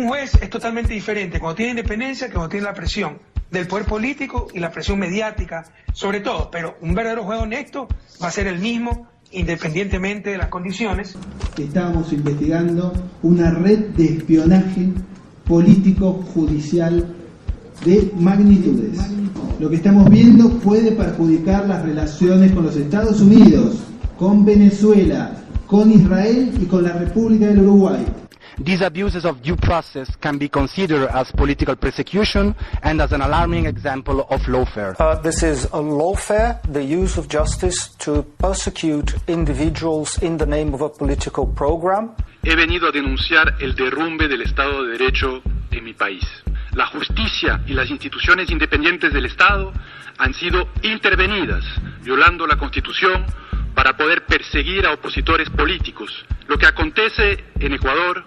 juez es totalmente diferente cuando tiene independencia que cuando tiene la presión del poder político y la presión mediática, sobre todo. Pero un verdadero juez honesto va a ser el mismo, independientemente de las condiciones. Estábamos investigando una red de espionaje político-judicial de magnitudes. Lo que estamos viendo puede perjudicar las relaciones con los Estados Unidos, con Venezuela, con Israel y con la República del Uruguay. These abuses of due process can be considered as political persecution and as an alarming example of lawfare. This is a lawfare, the use of justice to persecute individuals in the name of a political program. He venido a denunciar el derrumbe del Estado de Derecho en mi país. La justicia y las instituciones independientes del Estado han sido intervenidas, violando la Constitución, para poder perseguir a opositores políticos. Lo que acontece en Ecuador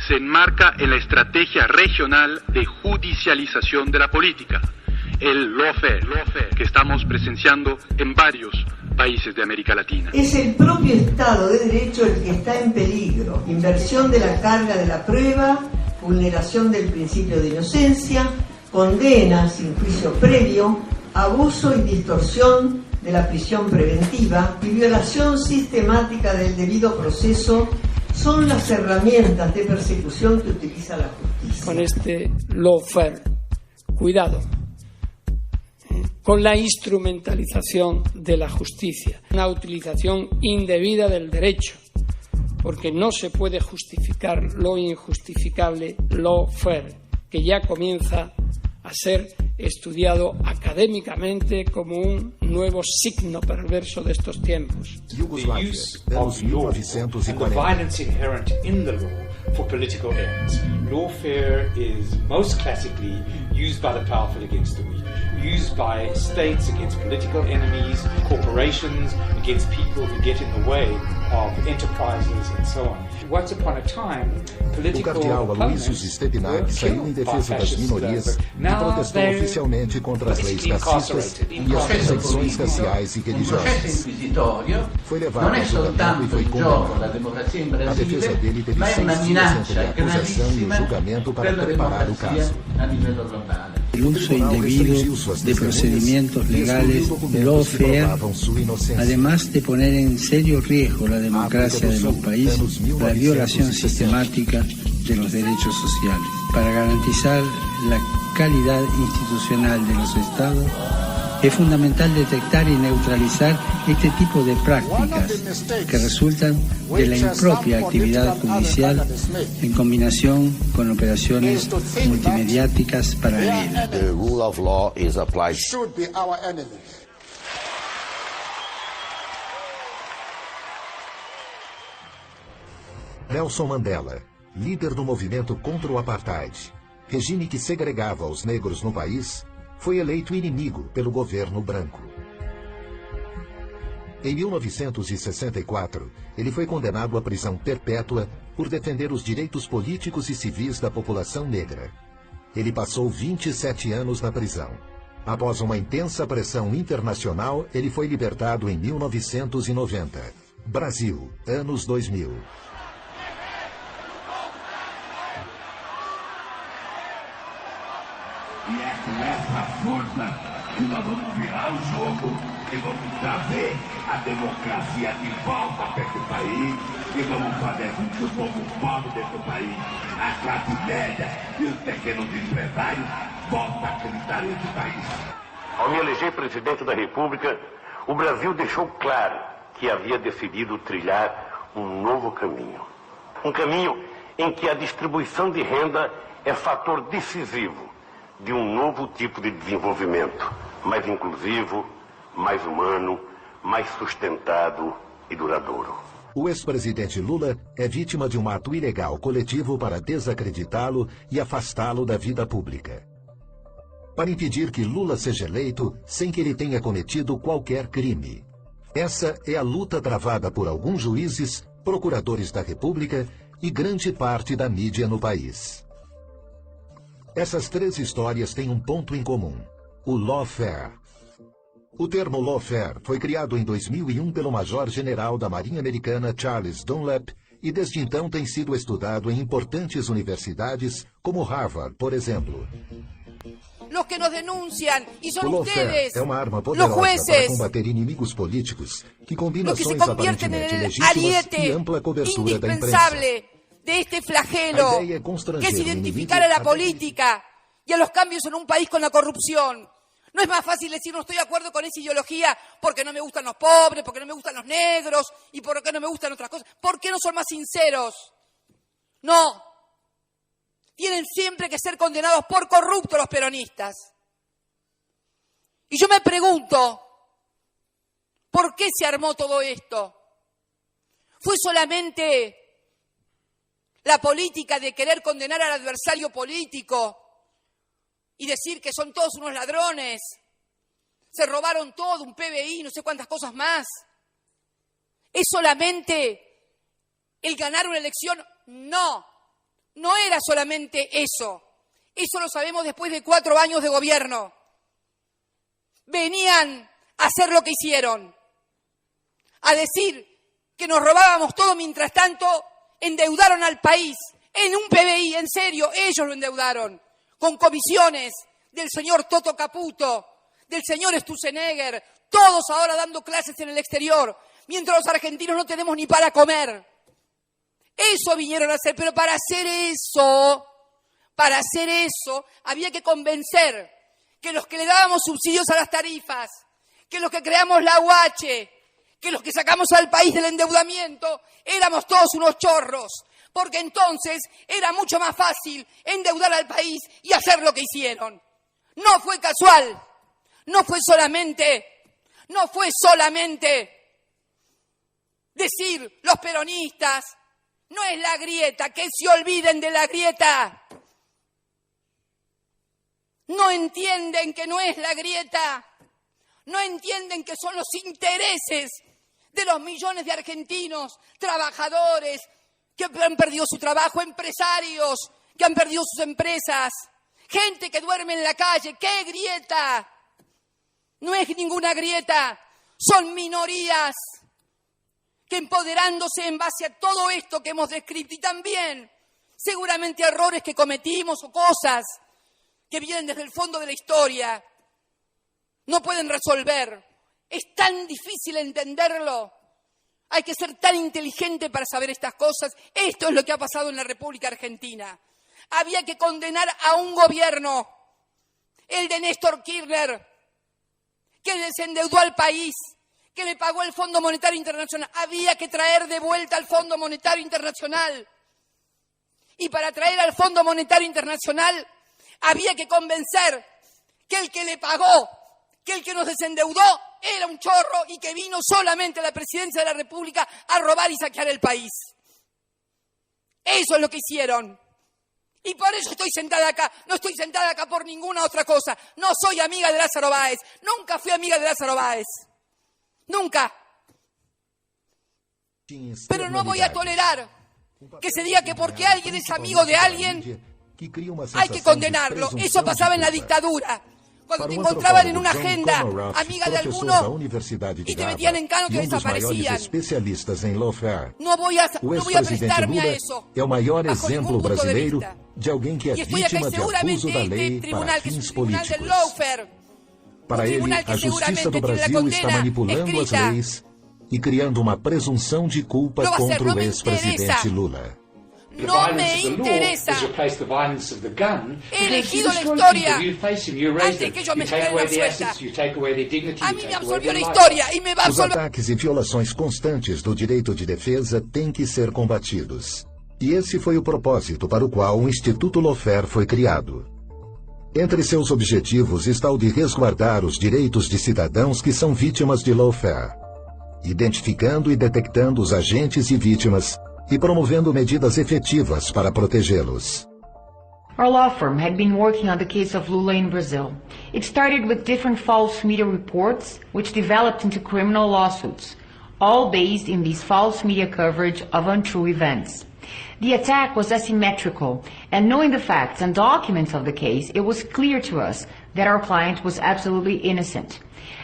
se enmarca en la estrategia regional de judicialización de la política, el lawfare que estamos presenciando en varios países de América Latina. Es el propio Estado de Derecho el que está en peligro. Inversión de la carga de la prueba, vulneración del principio de inocencia, condena sin juicio previo, abuso y distorsión de la prisión preventiva y violación sistemática del debido proceso son las herramientas de persecución que utiliza la justicia. Con este lawfare, cuidado con la instrumentalización de la justicia, una utilización indebida del derecho, porque no se puede justificar lo injustificable, lawfare, que ya comienza a ser estudiado académicamente como un nuevo signo perverso de estos tiempos. The use of law and the violence inherent in the law for political ends. Lawfare is most classically used by the powerful against the weak, used by states against political enemies, corporations against people who get in the way of enterprises and so on. Once upon a time, political o cardeal Aloysius Stepinac saiu em defesa das minorias e protestou oficialmente contra as leis racistas e as perseguições raciais e religiosas. Foi levado a julgamento e foi condenado. A defesa dele teve 6 dias entre a acusação e o julgamento para preparar o caso. El uso indebido de procedimientos legales, lawfare, además de poner en serio riesgo la democracia de los países, la violación sistemática de los derechos sociales. Para garantizar la calidad institucional de los Estados, es fundamental detectar y neutralizar este tipo de prácticas que resultan de la impropia actividad judicial en combinación con operaciones multimediáticas paralelas. The rule of law is applied. Should be our enemy. Nelson Mandela, líder do movimento contra o apartheid, regime que segregava os negros no país, foi eleito inimigo pelo governo branco. Em 1964, ele foi condenado à prisão perpétua por defender os direitos políticos e civis da população negra. Ele passou 27 anos na prisão. Após uma intensa pressão internacional, ele foi libertado em 1990. Brasil, anos 2000. E é com essa força que nós vamos virar o jogo e vamos trazer a democracia de volta para esse país e vamos fazer com que o povo pobre desse país, a classe média e os pequenos empresários voltem a acreditar nesse país. Ao me eleger presidente da República, o Brasil deixou claro que havia decidido trilhar um novo caminho. Um caminho em que a distribuição de renda é fator decisivo de um novo tipo de desenvolvimento, mais inclusivo, mais humano, mais sustentado e duradouro. O ex-presidente Lula é vítima de um ato ilegal coletivo para desacreditá-lo e afastá-lo da vida pública. Para impedir que Lula seja eleito sem que ele tenha cometido qualquer crime. Essa é a luta travada por alguns juízes, procuradores da República e grande parte da mídia no país. Essas três histórias têm um ponto em comum: o lawfare. O termo lawfare foi criado em 2001 pelo major-general da Marinha Americana Charles Dunlap e desde então tem sido estudado em importantes universidades como Harvard, por exemplo. Los que nos denuncian y son O lawfare ustedes, é uma arma los poderosa para jueces, combater inimigos políticos que combina los que se ações convierten en aparentemente el legítimas e ariete ampla cobertura da imprensa. indispensable de este flagelo, A idea é constranger que es o identificar inimigo a la política y a los cambios en un país con la corrupción. No es más fácil decir no estoy de acuerdo con esa ideología porque no me gustan los pobres, porque no me gustan los negros y porque no me gustan otras cosas. ¿Por qué no son más sinceros? No. Tienen siempre que ser condenados por corruptos los peronistas. Y yo me pregunto, ¿por qué se armó todo esto? ¿Fue solamente la política de querer condenar al adversario político y decir que son todos unos ladrones, se robaron todo, un PBI, no sé cuántas cosas más? ¿Es solamente el ganar una elección? No, no era solamente eso. Eso lo sabemos después de 4 años de gobierno. Venían a hacer lo que hicieron, a decir que nos robábamos todo, mientras tanto endeudaron al país en un PBI, en serio, ellos lo endeudaron, con comisiones del señor Toto Caputo, del señor Sturzenegger, todos ahora dando clases en el exterior, mientras los argentinos no tenemos ni para comer. Eso vinieron a hacer, pero para hacer eso había que convencer que los que le dábamos subsidios a las tarifas, que los que creamos la UH, que los que sacamos al país del endeudamiento, éramos todos unos chorros, porque entonces era mucho más fácil endeudar al país y hacer lo que hicieron. No fue casual, no fue solamente decir los peronistas, no es la grieta, que se olviden de la grieta. No entienden que no es la grieta, no entienden que son los intereses de los millones de argentinos, trabajadores que han perdido su trabajo, empresarios que han perdido sus empresas, gente que duerme en la calle. ¿Qué grieta? No es ninguna grieta, son minorías que, empoderándose en base a todo esto que hemos descrito y también seguramente errores que cometimos o cosas que vienen desde el fondo de la historia, no pueden resolver. Es tan difícil entenderlo. Hay que ser tan inteligente para saber estas cosas. Esto es lo que ha pasado en la República Argentina. Había que condenar a un gobierno, el de Néstor Kirchner, que desendeudó al país, que le pagó el Fondo Monetario Internacional. Había que traer de vuelta al Fondo Monetario Internacional. Y para traer al Fondo Monetario Internacional había que convencer que el que le pagó, que el que nos desendeudó, era un chorro y que vino solamente a la presidencia de la República a robar y saquear el país. Eso es lo que hicieron. Y por eso estoy sentada acá. No estoy sentada acá por ninguna otra cosa. No soy amiga de Lázaro Báez. Nunca fui amiga de Lázaro Báez. Nunca. Pero no voy a tolerar que se diga que porque alguien es amigo de alguien hay que condenarlo. Eso pasaba en la dictadura. Cuando te encontraban en una agenda amiga de alguno y te metían en cano, te desaparecían. No voy a prestarme a eso. É o maior exemplo brasileiro de alguém que é vítima de abuso da lei para fins políticos. Para ele, a justiça do Brasil está manipulando as leis e criando uma presunção de culpa contra o ex-presidente Lula. No me interesa. He elegido la historia antes que yo me quede en la suelta. A mí me absolvió la historia y me va a Os absolver. ataques e violações constantes do direito de defesa têm que ser combatidos. E esse foi o propósito para o qual o Instituto Lawfare foi criado. Entre seus objetivos está o de resguardar os direitos de cidadãos que são vítimas de lawfare, identificando e detectando os agentes e vítimas e promovendo medidas efetivas para protegê-los. Our law firm had been working on the case of Lula in Brazil. It started with different false media reports, which developed into criminal lawsuits, all based in this false media coverage of untrue events. The attack was asymmetrical, and knowing the facts and documents of the case, it was clear to us that our client was absolutely innocent.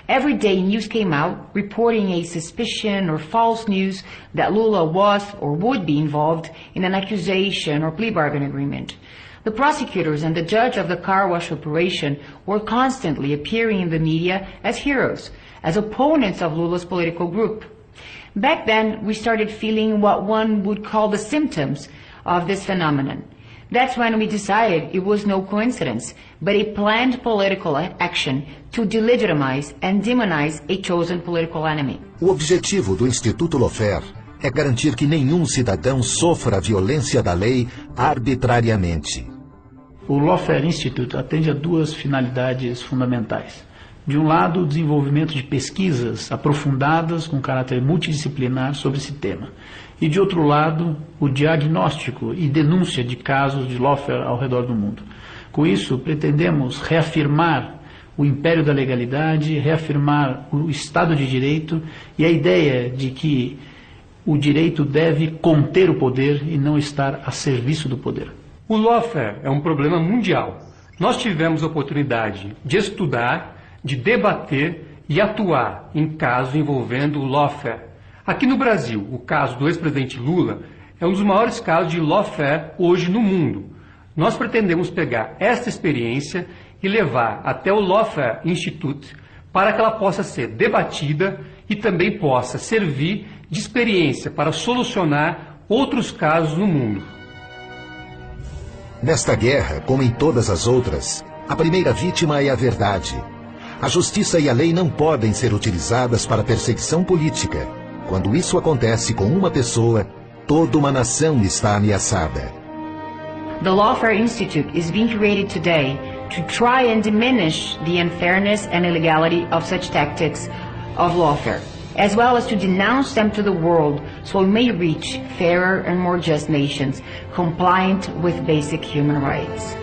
Every day news came out reporting a suspicion or false news that Lula was or would be involved in an accusation or plea bargain agreement. The prosecutors and the judge of the car wash operation were constantly appearing in the media as heroes, as opponents of Lula's political group. Back then, we started feeling what one would call the symptoms of this phenomenon. That's when we decided it was no coincidence, but a planned political action to delegitimize and demonize a chosen political enemy. O objetivo do Instituto Lawfare é garantir que nenhum cidadão sofra a violência da lei arbitrariamente. O Lawfare Institute atende a duas finalidades fundamentais. De um lado, o desenvolvimento de pesquisas aprofundadas com caráter multidisciplinar sobre esse tema. E de outro lado, o diagnóstico e denúncia de casos de lawfare ao redor do mundo. Com isso, pretendemos reafirmar o império da legalidade, reafirmar o Estado de Direito e a ideia de que o direito deve conter o poder e não estar a serviço do poder. O lawfare é um problema mundial. Nós tivemos a oportunidade de estudar, de debater e atuar em casos envolvendo o lawfare. Aqui no Brasil, o caso do ex-presidente Lula é um dos maiores casos de lawfare hoje no mundo. Nós pretendemos pegar esta experiência e levar até o Lawfare Institute para que ela possa ser debatida e também possa servir de experiência para solucionar outros casos no mundo. Nesta guerra, como em todas as outras, a primeira vítima é a verdade. A justiça e a lei não podem ser utilizadas para perseguição política. Quando isso acontece com uma pessoa, toda uma nação está ameaçada. The Lawfare Institute is being created today to try and diminish the unfairness and illegality of such tactics of lawfare, as well as to denounce them to the world so we may reach fairer and more just nations compliant with basic human rights.